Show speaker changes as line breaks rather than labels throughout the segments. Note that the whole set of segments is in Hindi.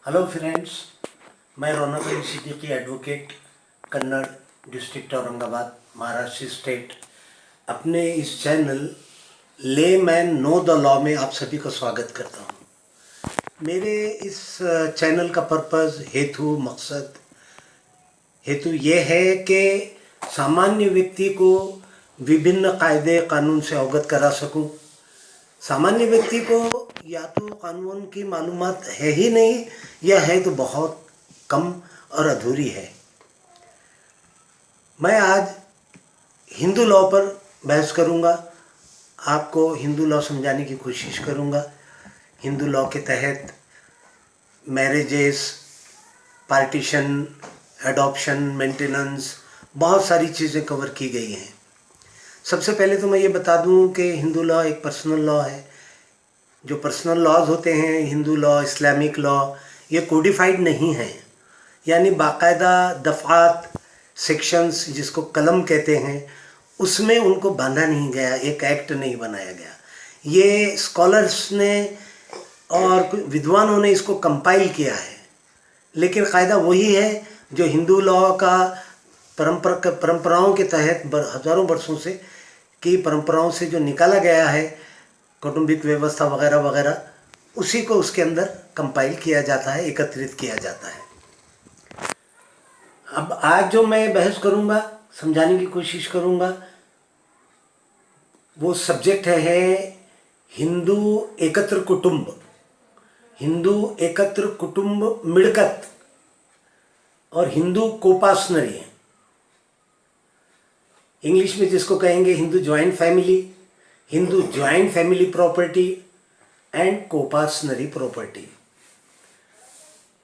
हेलो फ्रेंड्स, मैं Raunak Ali Siddiqui advocate, Kannad district Aurangabad, Maharashtra state, अपने इस चैनल ले मैन नो द लॉ में आप सभी को स्वागत करता हूँ। मेरे इस चैनल का पर्पज़ हेतु ये है कि सामान्य व्यक्ति को विभिन्न कायदे कानून से अवगत करा सकूं। सामान्य व्यक्ति को या तो कानून की मालूमात है ही नहीं, या है तो बहुत कम और अधूरी है। मैं आज हिंदू लॉ पर बहस करूंगा, आपको हिंदू लॉ समझाने की कोशिश करूंगा। हिंदू लॉ के तहत मैरिजेस, पार्टीशन, एडॉप्शन, मेंटेनेंस, बहुत सारी चीज़ें कवर की गई हैं। सबसे पहले तो मैं ये बता दूं कि हिंदू लॉ एक पर्सनल लॉ है। जो पर्सनल लॉज होते हैं, हिंदू लॉ, इस्लामिक लॉ, ये कोडिफाइड नहीं है, यानी बाकायदा दफ़ात, सेक्शंस जिसको कलम कहते हैं, उसमें उनको बांधा नहीं गया, एक एक्ट नहीं बनाया गया। ये स्कॉलर्स ने और विद्वानों ने इसको कंपाइल किया है, लेकिन कायदा वही है जो हिंदू लॉ का परंपराओं के तहत हज़ारों वर्षों से की परंपराओं से जो निकाला गया है, कौटुंबिक व्यवस्था वगैरह वगैरह, उसी को उसके अंदर कंपाइल किया जाता है, एकत्रित किया जाता है। अब आज जो मैं बहस करूंगा, समझाने की कोशिश करूंगा, वो सब्जेक्ट है हिंदू एकत्र कुटुंब, हिंदू एकत्र कुटुंब मिड़कत और हिंदू कोपासनरी, इंग्लिश में जिसको कहेंगे Hindu joint family, Hindu joint family property and coparcenary property.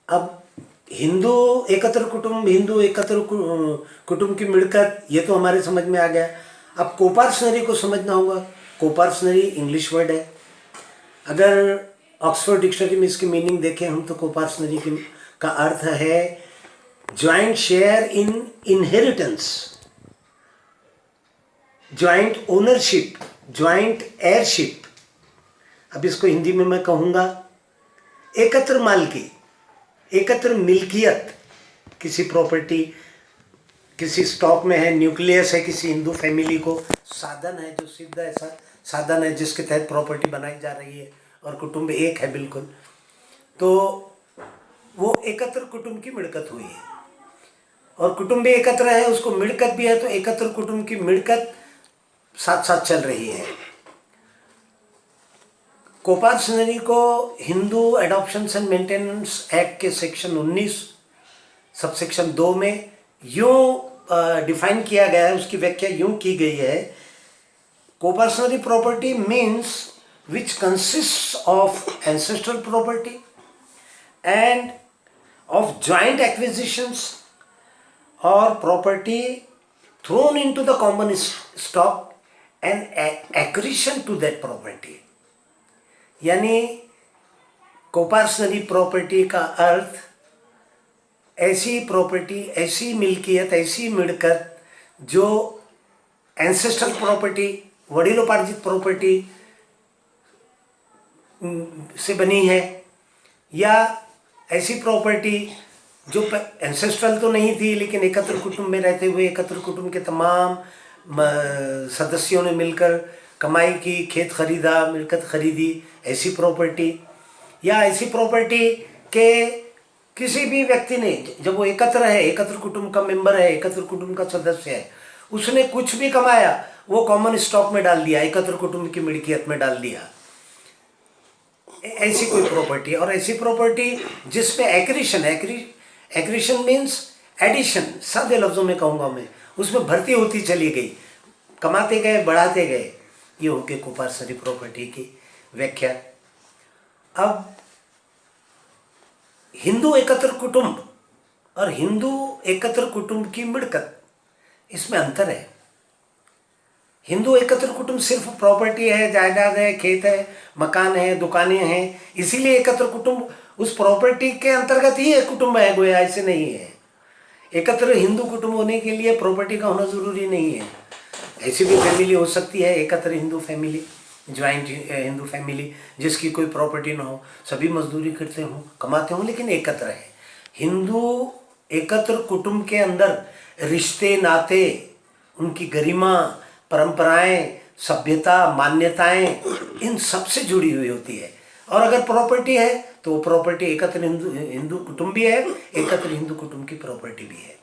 अब हिंदू एकत्र कुटुंब, हिंदू एकत्र कुटुंब की मिड़कत, ये तो हमारे समझ में आ गया। अब कोपासनरी को समझना होगा। कोपासनरी इंग्लिश वर्ड है। अगर ऑक्सफोर्ड डिक्शनरी में इसकी मीनिंग देखें हम, तो कोपासनरी का अर्थ है joint share in inheritance, joint ownership, joint airship. अब इसको हिंदी में मैं कहूँगा एकत्र मालकी, एकत्र मिल्कियत। किसी प्रॉपर्टी, किसी स्टॉक में है, न्यूक्लियस है किसी हिंदू फैमिली को, साधन है जो सिद्ध ऐसा साधन है जिसके तहत प्रॉपर्टी बनाई जा रही है, और कुटुंब एक है बिल्कुल, तो वो एकत्र कुटुंब की मिड़कत हुई है। और कुटुंब भी एकत्र है, उसको मिड़कत भी है, तो एकत्र कुटुंब की मिड़कत साथ साथ चल रही है। कोपासनरी को हिंदू एडॉप्शंस एंड मेंटेनेंस एक्ट के सेक्शन 19 सबसेक्शन 2 में यूं डिफाइन किया गया है, उसकी व्याख्या यूं की गई है, coparcenary property means which consist of ancestral property and of joint acquisitions और property thrown into the common stock and acquisition to that property. यानी कोपासनरी प्रॉपर्टी का अर्थ ऐसी प्रॉपर्टी, ऐसी मिल्कियत, ऐसी मिड़कत जो एंसेस्ट्रल प्रॉपर्टी, वडिलोपार्जित प्रॉपर्टी से बनी है, या ऐसी प्रॉपर्टी जो एंसेस्ट्रल तो नहीं थी, लेकिन एकत्र कुटुंब में रहते हुए एकत्र कुटुंब के तमाम सदस्यों ने मिलकर कमाई की, खेत खरीदा, मिलकत खरीदी, ऐसी प्रॉपर्टी। या ऐसी प्रॉपर्टी के किसी भी व्यक्ति ने, जब वो एकत्र है, एकत्र कुटुंब का मेंबर है, एकत्र कुटुंब का सदस्य है, उसने कुछ भी कमाया वो कॉमन स्टॉक में डाल दिया, एकत्र कुटुंब की मिल्कियत में डाल दिया, ऐसी कोई प्रॉपर्टी। और ऐसी प्रॉपर्टी जिसमें एक्रिशन मीन्स एडिशन, सादे लफ्जों में कहूँगा मैं, उसमें भर्ती होती चली गई, कमाते गए, बढ़ाते गए, ये हो गई कोपासनरी प्रॉपर्टी की व्याख्या। अब हिंदू एकत्र कुटुंब और हिंदू एकत्र कुटुंब की मिड़कत, इसमें अंतर है। हिंदू एकत्र कुटुंब सिर्फ प्रॉपर्टी है, जायदाद है, खेत है, मकान है, दुकानें हैं, इसीलिए एकत्र कुटुंब उस प्रॉपर्टी के अंतर्गत ही एक कुटुंब है, गोया ऐसे नहीं है। एकत्र हिंदू कुटुंब होने के लिए प्रॉपर्टी का होना जरूरी नहीं है, ऐसी भी फैमिली हो सकती है एकत्र Hindu family, joint Hindu family जिसकी कोई प्रॉपर्टी ना हो, सभी मजदूरी करते हों, कमाते हों, लेकिन एकत्र रहें। हिंदू एकत्र कुटुंब के अंदर रिश्ते नाते, उनकी गरिमा, परंपराएं, सभ्यता, मान्यताएं, इन सब से जुड़ी हुई होती है। और अगर प्रॉपर्टी है तो वो प्रॉपर्टी एकत्र हिंदू कुटुंब भी है, एकत्र हिंदू कुटुंब की प्रॉपर्टी भी है।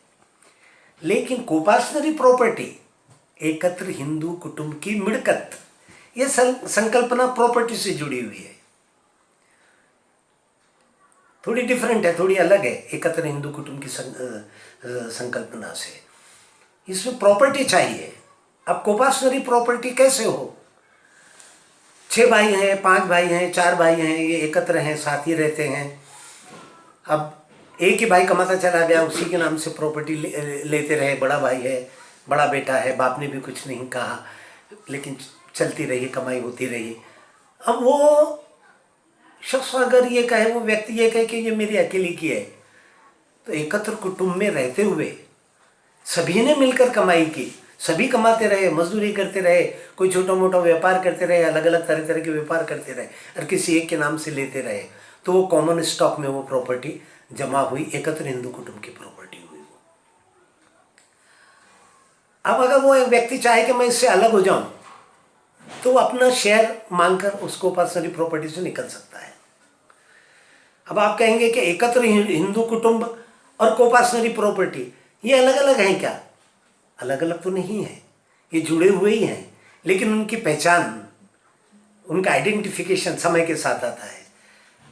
लेकिन कोपासनरी प्रॉपर्टी एकत्र हिंदू कुटुंब की मिड़कत, ये संकल्पना प्रॉपर्टी से जुड़ी हुई है, थोड़ी डिफरेंट है, थोड़ी अलग है एकत्र हिंदू कुटुंब की संकल्पना से। इसमें प्रॉपर्टी चाहिए। अब कोपासनरी प्रॉपर्टी कैसे हो? 6 भाई हैं, 5 भाई हैं, 4 भाई हैं, ये एकत्र हैं, साथ ही रहते हैं। अब एक ही भाई कमाता चला गया, उसी के नाम से प्रॉपर्टी लेते रहे। बड़ा भाई है, बड़ा बेटा है, बाप ने भी कुछ नहीं कहा, लेकिन चलती रही, कमाई होती रही। अब वो शख्स अगर ये कहे, वो व्यक्ति ये कहे कि ये मेरी अकेली की है, तो एकत्र कुटुंब में रहते हुए सभी ने मिलकर कमाई की, सभी कमाते रहे, मजदूरी करते रहे, कोई छोटा मोटा व्यापार करते रहे, अलग अलग तरह तरह के व्यापार करते रहे, और किसी एक के नाम से लेते रहे, तो वो कॉमन स्टॉक में वो प्रॉपर्टी जमा हुई, एकत्र हिंदू कुटुंब की प्रॉपर्टी हुई। अब अगर वो एक व्यक्ति चाहे कि मैं इससे अलग हो जाऊं, तो वो अपना शेयर मांगकर उसको पर्सनली प्रॉपर्टी से निकल सकता है। अब आप कहेंगे कि एकत्र हिंदू कुटुंब और कोपासनरी प्रॉपर्टी ये अलग अलग हैं क्या? अलग अलग तो नहीं है, ये जुड़े हुए ही हैं, लेकिन उनकी पहचान, उनका आइडेंटिफिकेशन समय के साथ आता है।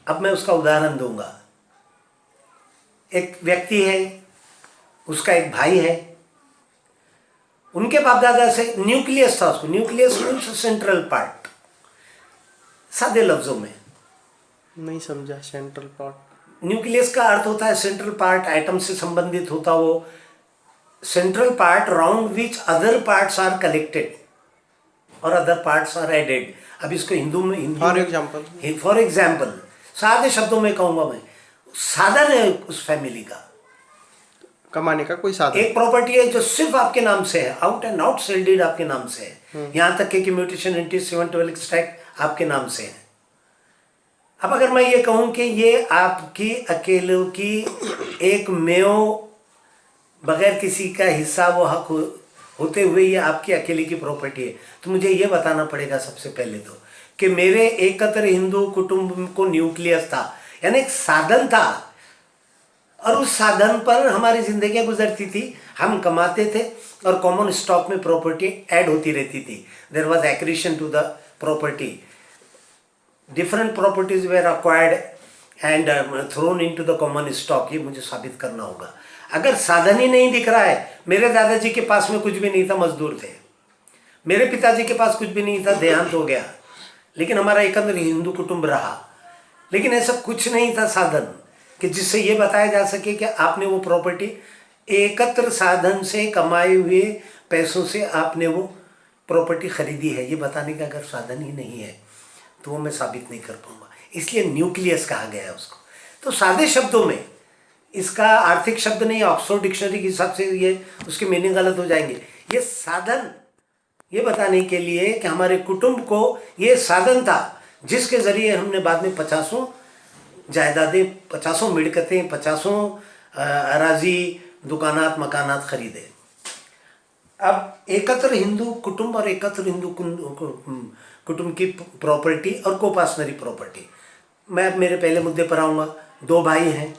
अब मैं उसका उदाहरण दूंगा। एक व्यक्ति है, उसका एक भाई है, उनके बाप दादा से न्यूक्लियस था उसको। Nucleus means central part. सादे लफ्जों में
नहीं समझा। सेंट्रल पार्ट,
न्यूक्लियस का अर्थ होता है सेंट्रल पार्ट, एटम से संबंधित होता वो central part round which other parts are collected और अदर पार्ट्स आर एडेड। अब इसको हिंदू में फॉर एग्जाम्पल सादे शब्दों में कहूंगा मैं, साधन है उस फैमिली का,
कमाने का कोई साधन।
एक प्रॉपर्टी है जो सिर्फ आपके नाम से है, out and out sale deed आपके नाम से है, यहां तक कि म्यूटेशन एंटी 712 एक्सट्रैक्ट आपके नाम से है। अब अगर मैं ये कहूं कि ये आपकी अकेले की एक मेयो, बगैर किसी का हिस्सा वो हक होते हुए ये आपकी अकेले की प्रॉपर्टी है, तो मुझे ये बताना पड़ेगा सबसे पहले तो कि मेरे एकत्र हिंदू कुटुंब को न्यूक्लियस था, यानी एक साधन था, और उस साधन पर हमारी जिंदगियां गुजरती थी, हम कमाते थे और कॉमन स्टॉक में प्रॉपर्टी ऐड होती रहती थी। There was accretion to the property, different properties were acquired and thrown into the common stock. ये मुझे साबित करना होगा। अगर साधन ही नहीं दिख रहा है, मेरे दादाजी के पास में कुछ भी नहीं था, मजदूर थे, मेरे पिताजी के पास कुछ भी नहीं था, देहांत हो गया, लेकिन हमारा एकत्र हिंदू कुटुंब रहा, लेकिन ऐसा कुछ नहीं था साधन कि जिससे ये बताया जा सके कि आपने वो प्रॉपर्टी एकत्र साधन से कमाए हुए पैसों से आपने वो प्रॉपर्टी खरीदी है। ये बताने का अगर साधन ही नहीं है तो वो मैं साबित नहीं कर पाऊंगा, इसलिए न्यूक्लियस कहा गया है उसको। तो सादे शब्दों में, इसका आर्थिक शब्द नहीं, ऑक्सफोर्ड डिक्शनरी के हिसाब से ये उसके मीनिंग गलत हो जाएंगे। ये साधन, ये बताने के लिए कि हमारे कुटुंब को ये साधन था जिसके जरिए हमने बाद में 50 जायदादें, 50 मिड़कतें, 50 अराजी, दुकानात, मकानात खरीदे। अब एकत्र हिंदू कुटुंब और एकत्र हिंदू कुटुंब की प्रॉपर्टी और कोपासनरी प्रॉपर्टी, मैं अब मेरे पहले मुद्दे पर आऊँगा। 2 भाई हैं,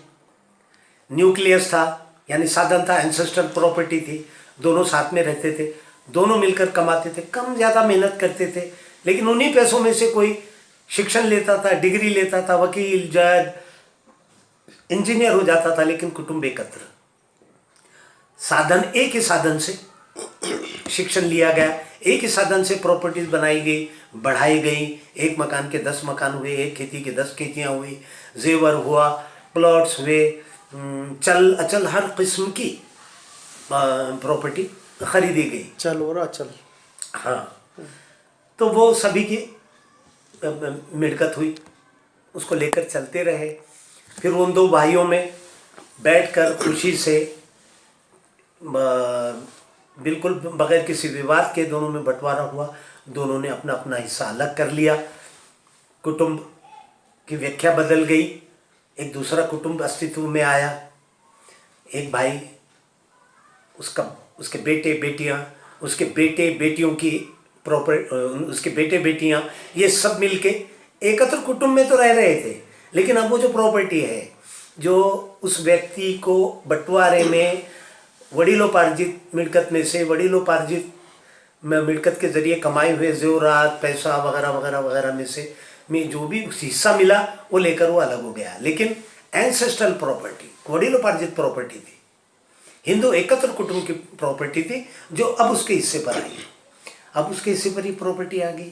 न्यूक्लियस था यानी साधन था, एंसेस्ट्रल प्रॉपर्टी थी, दोनों साथ में रहते थे, दोनों मिलकर कमाते थे, कम ज़्यादा मेहनत करते थे, लेकिन उन्हीं पैसों में से कोई शिक्षण लेता था, डिग्री लेता था, वकील, जज, इंजीनियर हो जाता था, लेकिन कुटुंब एकत्र। साधन एक ही साधन से शिक्षण लिया गया, एक ही साधन से प्रॉपर्टीज बनाई गई, बढ़ाई गई, एक मकान के 10 मकान हुए, एक खेती के 10 खेतियाँ हुई, जेवर हुआ, प्लॉट्स हुए, चल अचल हर किस्म की प्रॉपर्टी खरीदी गई,
चल और अचल।
हाँ, तो वो सभी की मिलकत हुई, उसको लेकर चलते रहे। फिर उन 2 भाइयों में बैठकर खुशी से बिल्कुल बगैर किसी विवाद के दोनों में बंटवारा हुआ, दोनों ने अपना अपना हिस्सा अलग कर लिया, कुटुंब की व्याख्या बदल गई, एक दूसरा कुटुंब अस्तित्व में आया। एक भाई, उसके बेटे बेटियां, उसके बेटे बेटियों की उसके बेटे बेटियां, ये सब मिलके एकत्र कुटुंब में तो रह रहे थे, लेकिन अब वो जो प्रॉपर्टी है, जो उस व्यक्ति को बंटवारे में वडिलोपार्जित मिल्कत में से, वडिलोपार्जित मिल्कत के जरिए कमाए हुए जेवरात, पैसा वगैरह वगैरह वगैरह में जो भी हिस्सा मिला वो लेकर वो अलग हो गया। लेकिन एंसेस्ट्रल प्रॉपर्टी, वडिलोपार्जित प्रॉपर्टी थी, हिंदू एकत्र कुटुंब की प्रॉपर्टी थी, जो अब उसके हिस्से पर आई। अब उसके हिस्से पर ही प्रॉपर्टी आ गई।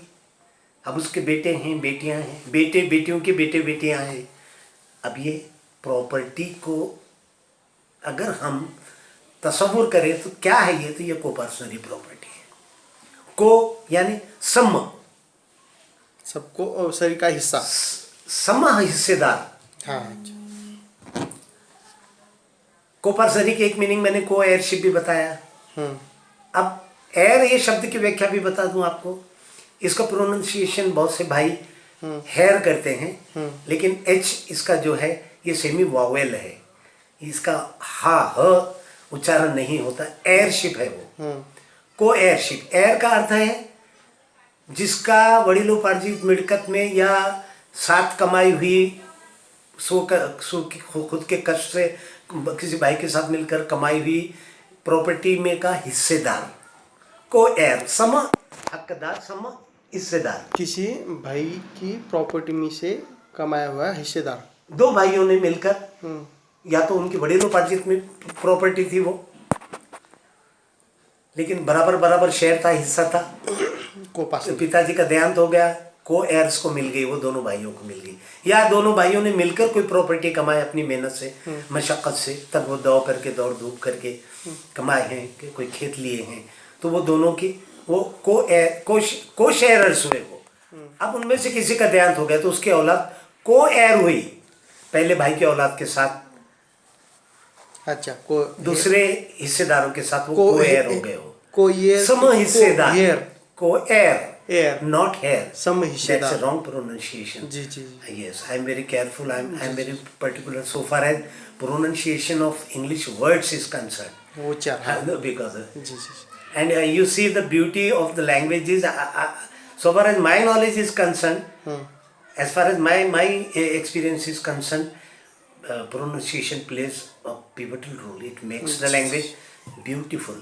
अब उसके बेटे हैं, बेटियां हैं, बेटे बेटियों के बेटे बेटियां हैं। अब ये प्रॉपर्टी को अगर हम तस्वुर करें तो क्या है ये? तो ये कोपर्सनरी प्रॉपर्टी है। को यानी सम,
सबको शरीर का हिस्सा।
सम हिस्सेदार।
हाँ,
कोपर्सनरी की एक मीनिंग मैंने को एयरशिप भी बताया। अब एयर ये शब्द की व्याख्या भी बता दूं आपको। इसका प्रोनाउंसिएशन बहुत से भाई हेयर करते हैं, लेकिन एच इसका जो है ये सेमी वावेल है, इसका हा ह उच्चारण नहीं होता। एयरशिप है वो, को एयरशिप। एयर का अर्थ है जिसका वडिलोपार्जित मिल्कत में या साथ कमाई हुई खुद के कष्ट से किसी भाई के साथ मिलकर कमाई हुई प्रॉपर्टी में का हिस्सेदार, को एयर। सम हकदार, सम हिस्सेदार।
किसी भाई की प्रॉपर्टी में से कमाया हुआ हिस्सेदार।
दो भाइयों ने मिलकर, या तो उनकी वडिलोपार्जित में प्रॉपर्टी थी वो, लेकिन बराबर बराबर शेयर था, हिस्सा था।
को पास
तो पिताजी का देहांत हो गया, को एयर्स को मिल गई, वो दोनों भाइयों को मिल गई। या दोनों भाइयों ने मिलकर कोई प्रॉपर्टी कमाए अपनी मेहनत से, मशक्कत से, तब वो दौड़ धूप करके कमाए हैं, कि कोई खेत लिए हैं, तो वो दोनों की वो को शेयरर्स हुए वो। अब उनमें से किसी का देहांत हो गया तो उसकी औलाद को एयर हुई पहले भाई की औलाद के साथ।
अच्छा, को
दूसरे हिस्सेदारों के साथ वो को एयर हो गए हो।
को ये
सम हिस्सेदार,
एयर,
को एयर,
एयर,
not hair.
सम हिस्सेदार।
That's a wrong pronunciation.
Ji ji ji.
Yes, I'm very careful. I'm very particular so far as pronunciation of English words is concerned.
वो चार।
No, because
ji ji ji.
and you see the beauty of the languages. So far as my knowledge is concerned, as far as my experience is concerned, pronunciation plays a pivotal role. It makes the language beautiful.